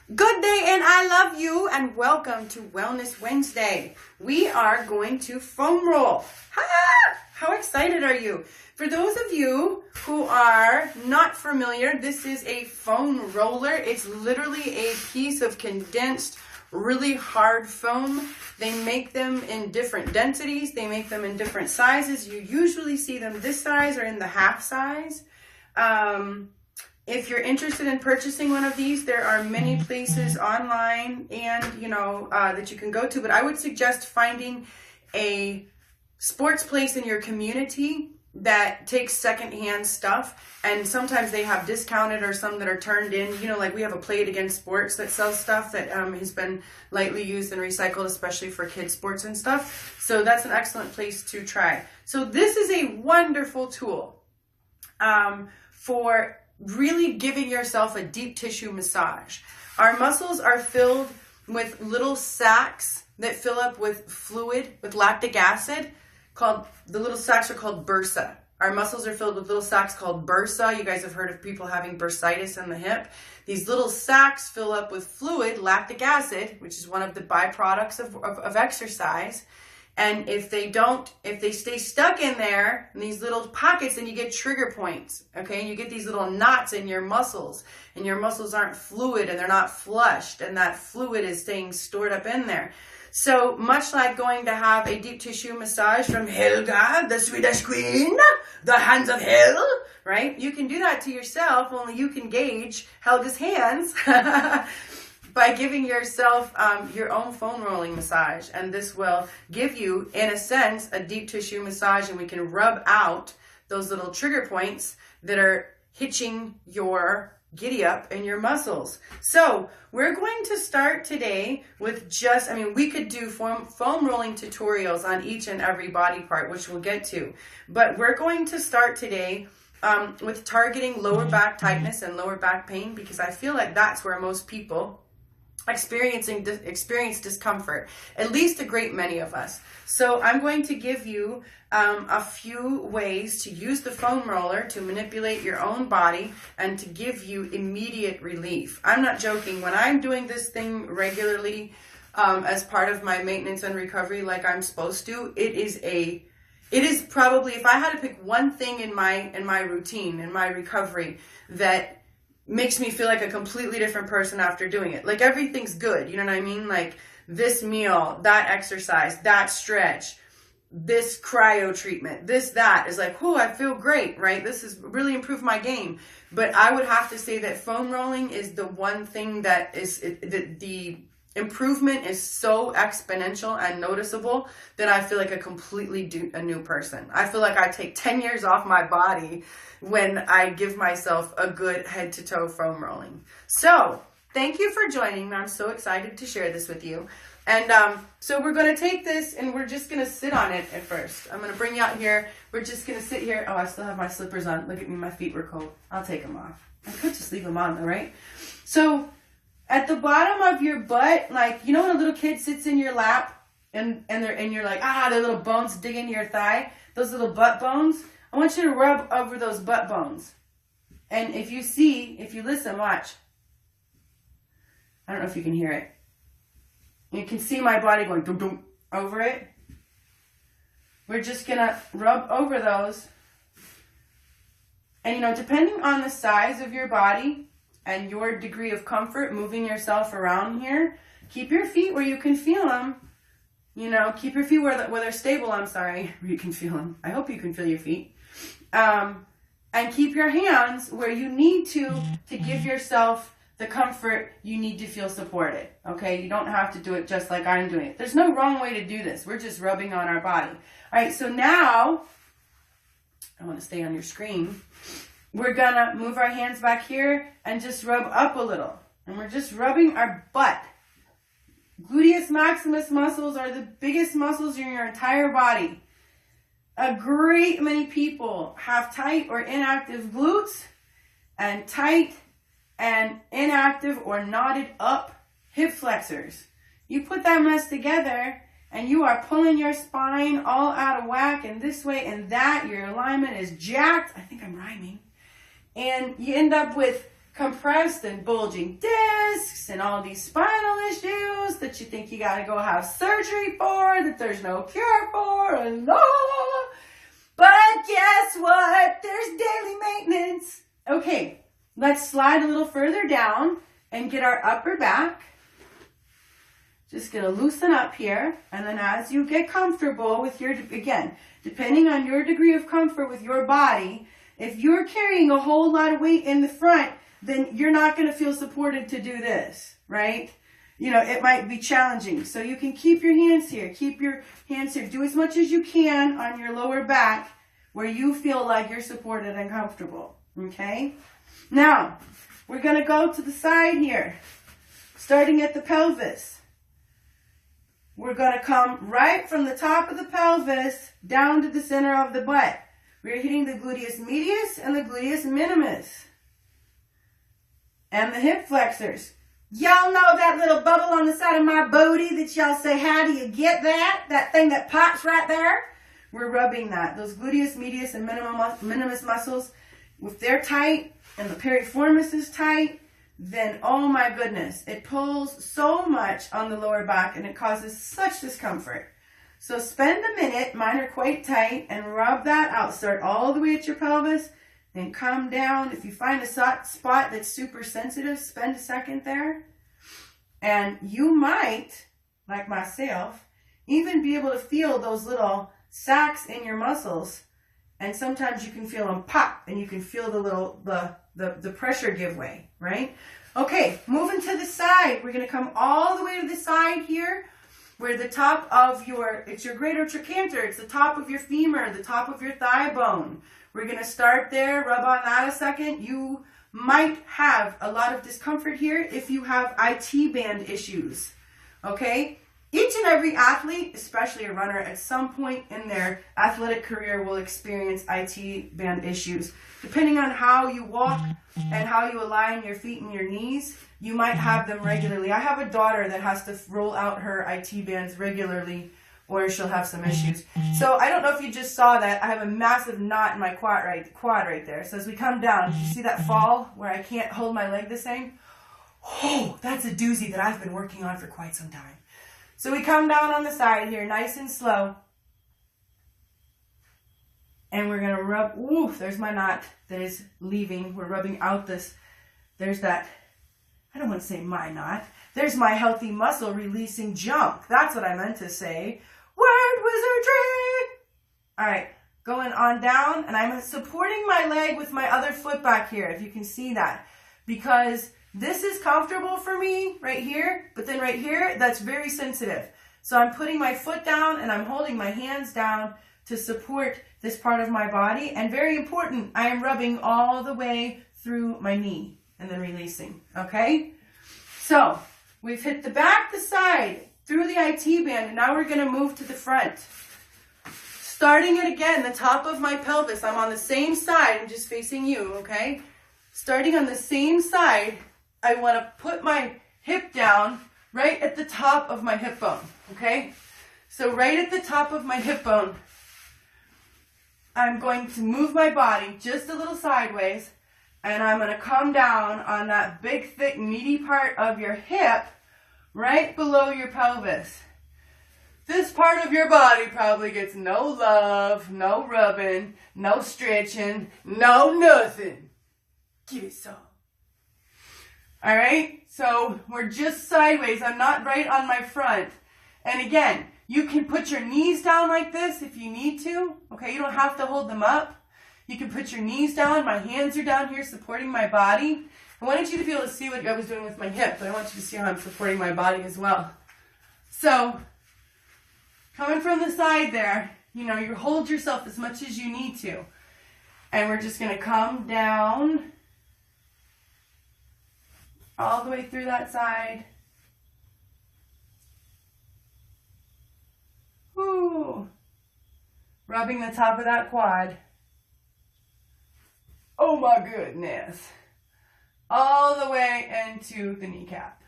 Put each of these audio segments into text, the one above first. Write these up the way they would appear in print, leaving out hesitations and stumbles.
Good day and I love you and welcome to Wellness Wednesday. We are going to foam roll. How excited are you? For those of you who are not familiar, this is a foam roller. It's literally a piece of condensed, really hard foam. They make them in different densities. They make them in different sizes. You usually see them this size or in the half size. If you're interested in purchasing one of these, there are many places online and, that you can go to. But I would suggest finding a sports place in your community that takes secondhand stuff. And sometimes they have discounted or some that are turned in. Like we have a Play It Again Sports that sells stuff that has been lightly used and recycled, especially for kids sports and stuff. So that's an excellent place to try. So this is a wonderful tool for really giving yourself a deep tissue massage. Our muscles are filled with little sacs that fill up with fluid, with lactic acid. The little sacs are called bursa. Our muscles are filled with little sacs called bursa. You guys have heard of people having bursitis in the hip. These little sacs fill up with fluid, lactic acid, which is one of the byproducts of exercise. And if they stay stuck in there, in these little pockets, then you get trigger points, okay? And you get these little knots in your muscles, and your muscles aren't fluid and they're not flushed, and that fluid is staying stored up in there. So much like going to have a deep tissue massage from Helga, the Swedish queen, the hands of hell, right? You can do that to yourself, only you can gauge Helga's hands by giving yourself your own foam rolling massage. And this will give you, in a sense, a deep tissue massage, and we can rub out those little trigger points that are hitching your giddy up in your muscles. So we're going to start today with we could do foam rolling tutorials on each and every body part, which we'll get to. But we're going to start today with targeting lower back tightness and lower back pain, because I feel like that's where most people experience discomfort, at least a great many of us. So I'm going to give you a few ways to use the foam roller to manipulate your own body and to give you immediate relief. I'm not joking. When I'm doing this thing regularly as part of my maintenance and recovery like I'm supposed to, it is probably, if I had to pick one thing in my routine, in my recovery, that makes me feel like a completely different person after doing it. Like everything's good, you know what I mean? Like this meal, that exercise, that stretch, this cryo treatment, that is like, I feel great, right? This has really improved my game. But I would have to say that foam rolling is the one thing that is, the improvement is so exponential and noticeable that I feel like a new person. I feel like I take 10 years off my body when I give myself a good head to toe foam rolling. So thank you for joining me. I'm so excited to share this with you. And so we're going to take this and we're just going to sit on it at first. I'm going to bring you out here. We're just going to sit here. Oh, I still have my slippers on. Look at me. My feet were cold. I'll take them off. I could just leave them on though, right? So at the bottom of your butt, like, when a little kid sits in your lap and you're like, the little bones dig into your thigh, those little butt bones, I want you to rub over those butt bones. And if you listen, watch. I don't know if you can hear it. You can see my body going dum dum over it. We're just going to rub over those. And, depending on the size of your body and your degree of comfort moving yourself around here, keep your feet where you can feel them. Keep your feet where they're stable, where you can feel them. I hope you can feel your feet. And keep your hands where you need to give yourself the comfort you need to feel supported. Okay? You don't have to do it just like I'm doing it. There's no wrong way to do this. We're just rubbing on our body. All right, so now, I want to stay on your screen. We're going to move our hands back here and just rub up a little. And we're just rubbing our butt. Gluteus maximus muscles are the biggest muscles in your entire body. A great many people have tight or inactive glutes and tight and inactive or knotted up hip flexors. You put that mess together and you are pulling your spine all out of whack and this way and that. Your alignment is jacked. I think I'm rhyming. And you end up with compressed and bulging discs discs and all these spinal issues that you think you got to go have surgery for, that there's no cure for, and but guess what? There's daily maintenance. Okay, let's slide a little further down and get our upper back. Just gonna loosen up here, and then as you get comfortable with your, again, depending on your degree of comfort with your body, if you're carrying a whole lot of weight in the front, then you're not gonna feel supported to do this, right? You know, it might be challenging. So you can keep your hands here, do as much as you can on your lower back where you feel like you're supported and comfortable, okay? Now, we're gonna go to the side here, starting at the pelvis. We're going to come right from the top of the pelvis down to the center of the butt. We're hitting the gluteus medius and the gluteus minimus. And the hip flexors. Y'all know that little bubble on the side of my booty that y'all say, how do you get that? That thing that pops right there? We're rubbing that. Those gluteus medius and minimus muscles, if they're tight and the piriformis is tight, then oh my goodness, it pulls so much on the lower back and it causes such discomfort. So spend a minute, mine are quite tight, and rub that out. Start all the way at your pelvis and come down. If you find a spot that's super sensitive, spend a second there. And you might, like myself, even be able to feel those little sacs in your muscles. And sometimes you can feel them pop, and you can feel the little, the pressure give way, right? Okay, moving to the side. We're going to come all the way to the side here, where the top of it's your greater trochanter, it's the top of your femur, the top of your thigh bone. We're going to start there, rub on that a second. You might have a lot of discomfort here if you have IT band issues, okay? Each and every athlete, especially a runner, at some point in their athletic career will experience IT band issues. Depending on how you walk and how you align your feet and your knees, you might have them regularly. I have a daughter that has to roll out her IT bands regularly or she'll have some issues. So I don't know if you just saw that. I have a massive knot in my quad right there. So as we come down, you see that fall where I can't hold my leg the same? Oh, that's a doozy that I've been working on for quite some time. So we come down on the side here, nice and slow. And we're going to rub, ooh, there's my knot that is leaving. We're rubbing out this, there's that, I don't want to say my knot. There's my healthy muscle releasing junk. That's what I meant to say. Word wizardry! All right, going on down, and I'm supporting my leg with my other foot back here, if you can see that. Because this is comfortable for me right here, but then right here, that's very sensitive. So I'm putting my foot down and I'm holding my hands down to support this part of my body. And very important, I am rubbing all the way through my knee and then releasing, okay? So we've hit the back, the side, through the IT band, and now we're gonna move to the front. Starting it again, the top of my pelvis. I'm on the same side, I'm just facing you, okay? Starting on the same side, I want to put my hip down right at the top of my hip bone, okay? So right at the top of my hip bone, I'm going to move my body just a little sideways, and I'm going to come down on that big, thick, meaty part of your hip right below your pelvis. This part of your body probably gets no love, no rubbing, no stretching, no nothing. Give it some. All right, so we're just sideways. I'm not right on my front. And again, you can put your knees down like this if you need to. Okay, you don't have to hold them up. You can put your knees down. My hands are down here supporting my body. I wanted you to be able to see what I was doing with my hip, but I want you to see how I'm supporting my body as well. So, coming from the side there, you know, you hold yourself as much as you need to. And we're just going to come down all the way through that side. Woo. Rubbing the top of that quad. Oh my goodness. All the way into the kneecap.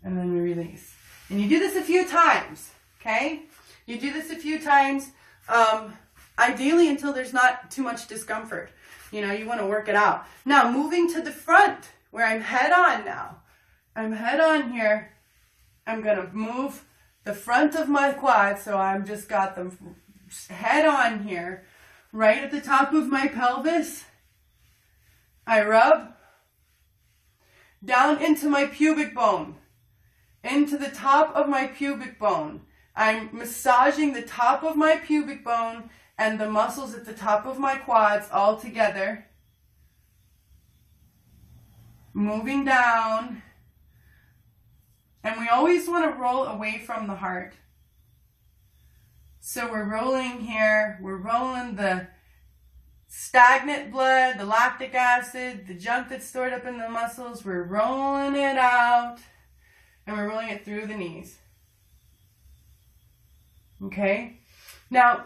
And then we release. And you do this a few times, okay? You do this a few times, ideally until there's not too much discomfort. You know, you want to work it out. Now, moving to the front, where I'm head on now. I'm head on here. I'm going to move the front of my quad, so I'm just got them head on here, right at the top of my pelvis. I rub down into my pubic bone, into the top of my pubic bone. I'm massaging the top of my pubic bone and the muscles at the top of my quads all together. Moving down. And we always want to roll away from the heart. So we're rolling here. We're rolling the stagnant blood, the lactic acid, the junk that's stored up in the muscles. We're rolling it out. And we're rolling it through the knees. Okay? Now,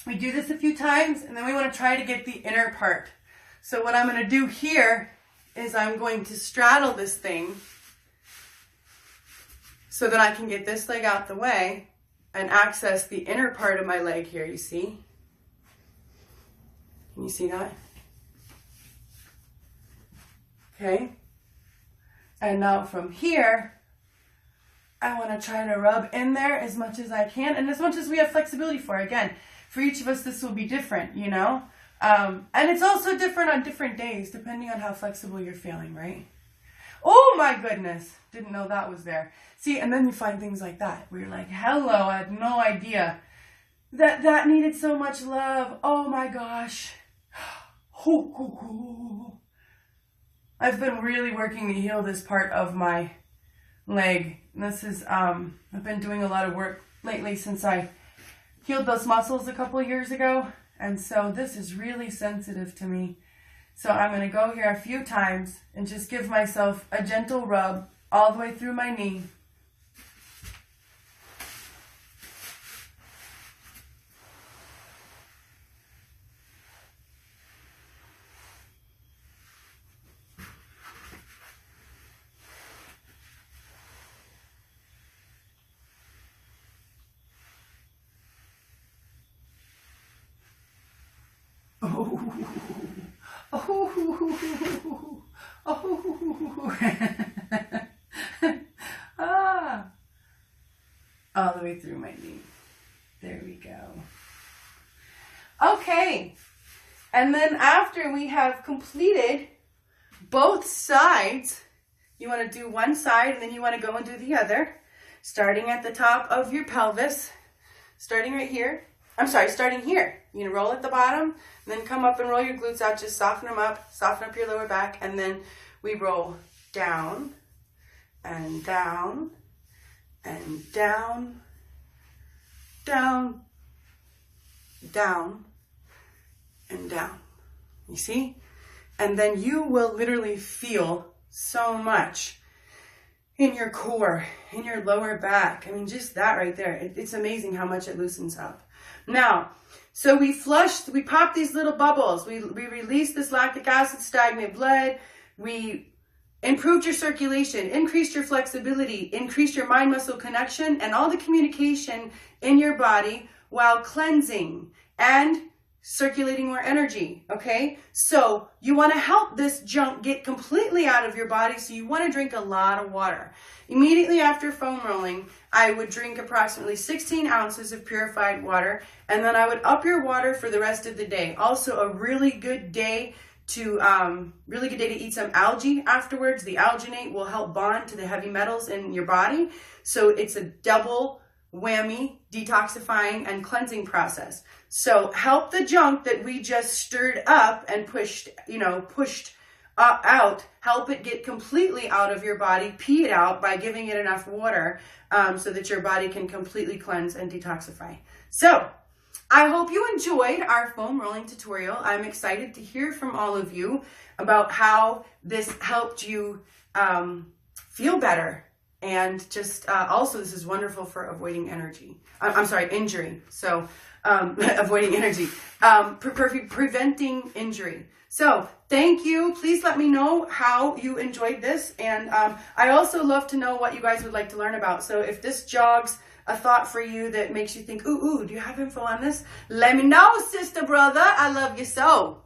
we do this a few times, and then we want to try to get the inner part. So what I'm going to do here is I'm going to straddle this thing so that I can get this leg out the way and access the inner part of my leg here, you see? Can you see that? Okay. And now from here, I want to try to rub in there as much as I can, and as much as we have flexibility for. Again, for each of us, this will be different, you know? And it's also different on different days, depending on how flexible you're feeling, right? Oh my goodness, didn't know that was there. See, and then you find things like that, where you're like, hello, I had no idea that needed so much love. Oh my gosh. I've been really working to heal this part of my leg. This is, I've been doing a lot of work lately since I healed those muscles a couple years ago. And so this is really sensitive to me. So I'm going to go here a few times and just give myself a gentle rub all the way through my knee. All the way through my knee. There we go. Okay. And then after we have completed both sides, you want to do one side and then you want to go and do the other. Starting at the top of your pelvis. Starting right here. Starting here. You know, roll at the bottom, and then come up and roll your glutes out. Just soften them up, soften up your lower back, and then we roll down, and down, and down, down, down, and down. You see? And then you will literally feel so much in your core, in your lower back. I mean, just that right there. It's amazing how much it loosens up. Now, so we pop these little bubbles. We release this lactic acid, stagnant blood. We improved your circulation, increased your flexibility, increased your mind-muscle connection, and all the communication in your body while cleansing and circulating more energy, okay? So you want to help this junk get completely out of your body, so you want to drink a lot of water. Immediately after foam rolling, I would drink approximately 16 ounces of purified water, and then I would up your water for the rest of the day. Also, a really good day to eat some algae afterwards. The alginate will help bond to the heavy metals in your body, so it's a double whammy detoxifying and cleansing process. So help the junk that we just stirred up and pushed out, help it get completely out of your body, pee it out by giving it enough water so that your body can completely cleanse and detoxify. So I hope you enjoyed our foam rolling tutorial. I'm excited to hear from all of you about how this helped you feel better. And just also, this is wonderful for avoiding injury. So avoiding energy, preventing injury. So thank you. Please let me know how you enjoyed this. And I also love to know what you guys would like to learn about. So if this jogs a thought for you that makes you think, ooh, do you have info on this? Let me know, sister, brother. I love you so.